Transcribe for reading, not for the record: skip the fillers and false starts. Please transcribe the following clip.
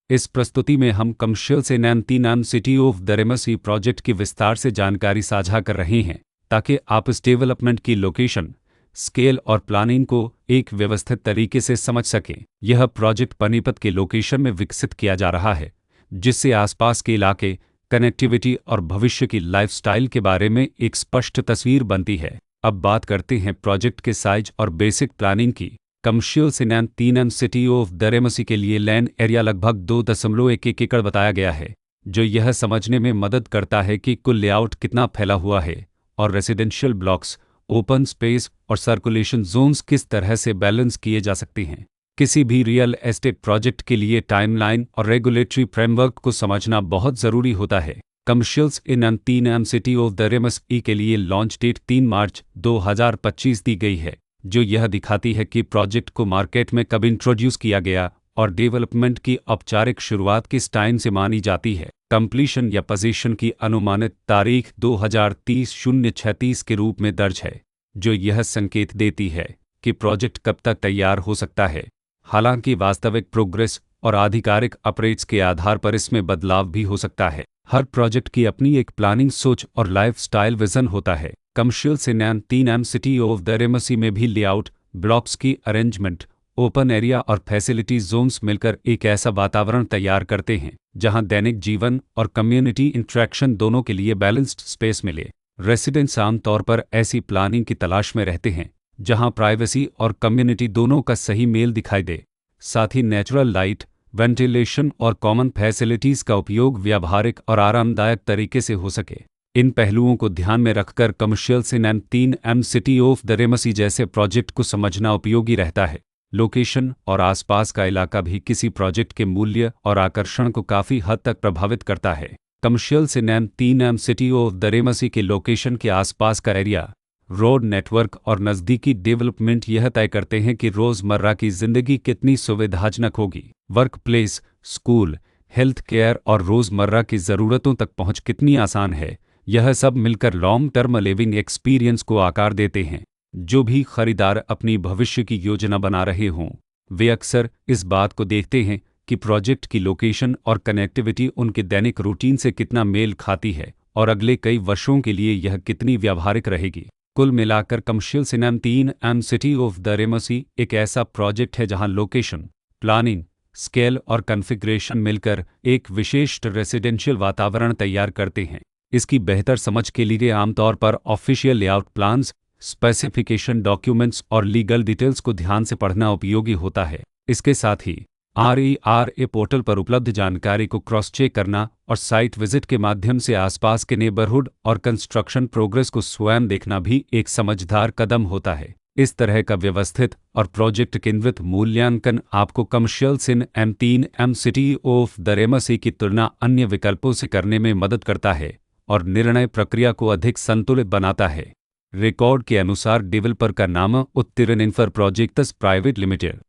इस प्रस्तुति में हम commercial in M city of the Ramsey project की विस्तार से जानकारी साझा कर रहे हैं ताकि आप इस डेवलपमेंट की लोकेशन, स्केल और प्लानिंग को एक व्यवस्थित तरीके से समझ सकें। यह प्रोजेक्ट पानीपत के लोकेशन में विकसित किया जा रहा है, जिससे आसपास के इलाके, कनेक्टिविटी और भविष्य की लाइफस्टाइल के बारे में एक स्पष्ट तस्वीर बनती है। अब बात करते हैं प्रोजेक्ट के साइज और बेसिक प्लानिंग की। Commercial in M city of the Ramsey के लिए लैंड एरिया लगभग 2.11 एकड़ बताया गया है, जो यह समझने में मदद करता है कि कुल लेआउट कितना फैला हुआ है और रेसिडेंशियल ब्लॉक्स, ओपन स्पेस और सर्कुलेशन जोन्स किस तरह से बैलेंस किए जा सकते हैं। किसी भी रियल एस्टेट प्रोजेक्ट के लिए टाइमलाइन और रेगुलेटरी फ्रेमवर्क को समझना बहुत ज़रूरी होता है। Commercials in M city of the Ramsey के लिए लॉन्च डेट 3 मार्च 2025 दी गई है, जो यह दिखाती है कि प्रोजेक्ट को मार्केट में कब इंट्रोड्यूस किया गया और डेवलपमेंट की औपचारिक शुरुआत किस टाइम से मानी जाती है। कंप्लीशन या पोजीशन की अनुमानित तारीख 2030-06-30 के रूप में दर्ज है, जो यह संकेत देती है कि प्रोजेक्ट कब तक तैयार हो सकता है। हालांकि वास्तविक प्रोग्रेस और आधिकारिक अपडेट्स के आधार पर इसमें बदलाव भी हो सकता है। हर प्रोजेक्ट की अपनी एक प्लानिंग सोच और लाइफस्टाइल विजन होता है। Commercial in M city of the Ramsey में भी लेआउट, ब्लॉक्स की अरेंजमेंट, ओपन एरिया और फैसिलिटी जोन्स मिलकर एक ऐसा वातावरण तैयार करते हैं जहां दैनिक जीवन और कम्युनिटी इंटरेक्शन दोनों के लिए बैलेंस्ड स्पेस मिले। रेसिडेंट्स आमतौर पर ऐसी प्लानिंग की तलाश में रहते हैं जहां प्राइवेसी और कम्युनिटी दोनों का सही मेल दिखाई दे। साथ ही नेचुरल लाइट, वेंटिलेशन और कॉमन फैसिलिटीज़ का उपयोग व्यावहारिक और आरामदायक तरीके से हो सके। इन पहलुओं को ध्यान में रखकर commercial in M city of the Ramsey जैसे प्रोजेक्ट को समझना उपयोगी रहता है। लोकेशन और आसपास का इलाका भी किसी प्रोजेक्ट के मूल्य और आकर्षण को काफ़ी हद तक प्रभावित करता है। Commercial in M city of the Ramsey के लोकेशन के आसपास का एरिया, रोड नेटवर्क और नज़दीकी डेवलपमेंट यह तय करते हैं कि रोज़मर्रा की ज़िंदगी कितनी सुविधाजनक होगी। Work place, school, health care और रोज़मर्रा की ज़रूरतों तक पहुँच कितनी आसान है। यह सब मिलकर लॉन्ग टर्म लिविंग एक्सपीरियंस को आकार देते हैं। जो भी खरीदार अपनी भविष्य की योजना बना रहे हों, वे अक्सर इस बात को देखते हैं कि प्रोजेक्ट की लोकेशन और कनेक्टिविटी उनके दैनिक रूटीन से कितना मेल खाती है और अगले कई वर्षों के लिए यह कितनी व्यावहारिक रहेगी। कुल मिलाकर commercial in M city of the Ramsey एक ऐसा प्रोजेक्ट है जहां लोकेशन, प्लानिंग, स्केल और कॉन्फ़िगरेशन मिलकर एक विशिष्ट रेसिडेंशियल वातावरण तैयार करते हैं। इसकी बेहतर समझ के लिए आमतौर पर official layout plans, specification documents और लीगल डिटेल्स को ध्यान से पढ़ना उपयोगी होता है। इसके साथ ही RERA पोर्टल पर उपलब्ध जानकारी को क्रॉस चेक करना और साइट विजिट के माध्यम से आसपास के नेबरहुड और कंस्ट्रक्शन प्रोग्रेस को स्वयं देखना भी एक समझदार कदम होता है। इस तरह का व्यवस्थित और प्रोजेक्ट केंद्रित मूल्यांकन आपको commercial in M city of the Ramsey की तुलना अन्य विकल्पों से करने में मदद करता है और निर्णय प्रक्रिया को अधिक संतुलित बनाता है। रिकॉर्ड के अनुसार डेवलपर का नाम उत्तीर्ण इन्फर प्रोजेक्ट्स प्राइवेट लिमिटेड